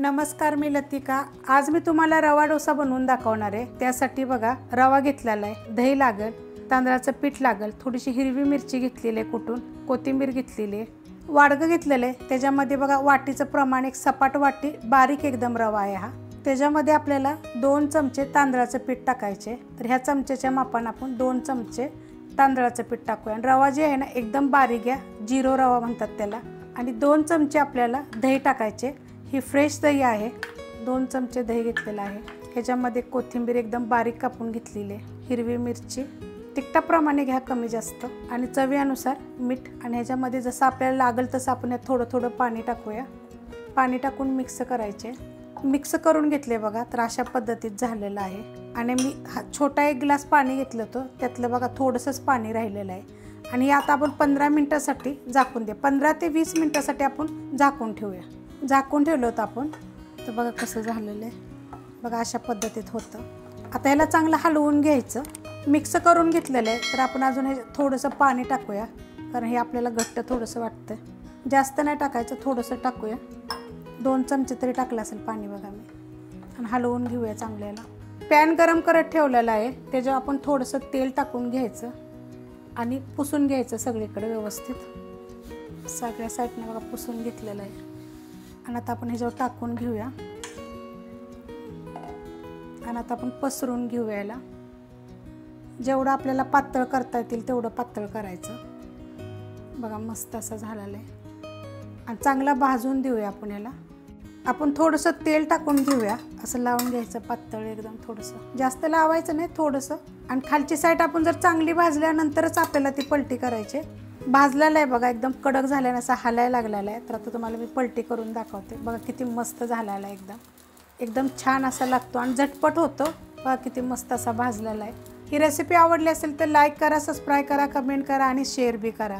नमस्कार, मी लतिका। आज मी तुम्हाला रवा डोसा बनवून दाखवणार आहे। त्यासाठी बघा रवा घेतलेला आहे, दही लागेल, तांदळाचं पीठ लागेल, थोडीशी हिरवी मिरची घेतलेली आहे कुटून, कोथिंबीर घेतलेली आहे, वाडगं घेतलेलं आहे। त्याच्यामध्ये बघा वाटीचं प्रमाण एक सपाट वाटी बारीक एकदम रवा आहे हा। त्याच्यामध्ये आपल्याला 2 चमचे तांदळाचं पीठ टाकायचे। तर ह्या चमच्याच्या मापाने आपण 2 चमचे तांदळाचं पीठ टाकूया। रवा जे आहे ना एकदम बारीक आहे, जिरो रवा म्हणतात त्याला। आणि 2 चमचे आपल्याला दही टाकायचे। ही फ्रेश दही आहे, 2 चमचे दही घेतलेलं आहे। ह्याच्यामध्ये कोथिंबीर एकदम बारीक कापून घेतलेली आहे, हिरवी मिरची, तिखटाप्रमाणे घ्या कमी जास्त, आणि चवीनुसार मीठ। आणि ह्याच्यामध्ये जसं आपल्याला लागेल तसं आपण थोडं थोडं पाणी टाकूया। पाणी टाकून मिक्स करायचे। मिक्स करून घेतले बघा, तर अशा पद्धतीत झालेलं आहे। आणि मी छोटा एक ग्लास पाणी घेतलं होतं, त्यातलं बघा थोडंसंच पाणी राहिलेलं आहे। आणि आता आपण 15 मिनिटासाठी झाकून दे, 15 ते 20 मिनिटासाठी आपण झाकून ठेवूया। झाकून ठेवलं होतं आपण, तर बघा कसं झालेलं आहे, बघा अशा पद्धतीत होतं। आता ह्याला चांगलं हलवून घ्यायचं। मिक्स करून घेतलेलं आहे, तर आपण अजून हे थोडंसं पाणी टाकूया, कारण हे आपल्याला घट्ट थोडंसं वाटतं। जास्त नाही टाकायचं, थोडंसं टाकूया, 2 चमचे तरी टाकलं असेल पाणी बघा मी। आणि हलवून घेऊया चांगलं याला। पॅन गरम करत ठेवलेला आहे, त्याच्यावर आपण थोडंसं तेल टाकून घ्यायचं आणि पुसून घ्यायचं सगळीकडे व्यवस्थित। सगळ्या साईडने बघा पुसून घेतलेलं आहे। आणि आता आपण ह्याच्यावर टाकून घेऊया, आणि आता आपण पसरून घेऊया याला। जेवढं आपल्याला पातळ करता येतील तेवढं पातळ करायचं। बघा मस्त असं झालेलं आहे। आणि चांगला भाजून देऊया आपण याला। आपण थोडंसं तेल टाकून घेऊया, असं लावून घ्यायचं पातळ एकदम, थोडंसं जास्त लावायचं नाही, थोडंसं। आणि खालची साईड आपण जर चांगली भाजल्यानंतरच आपल्याला ती पलटी करायची। भाजलेला आहे बघा, एकदम कडक झाल्याने असा हलायला लागलेला आहे। तर आता तुम्हाला मी पलटी करून दाखवते। बघा किती मस्त झालेला आहे, एकदम छान असा लागतो आणि झटपट होतो। बघा किती मस्त असा भाजलेला आहे। ही रेसिपी आवडली असेल तर लाईक करा, सबस्क्राईब करा, कमेंट करा आणि शेअर बी करा।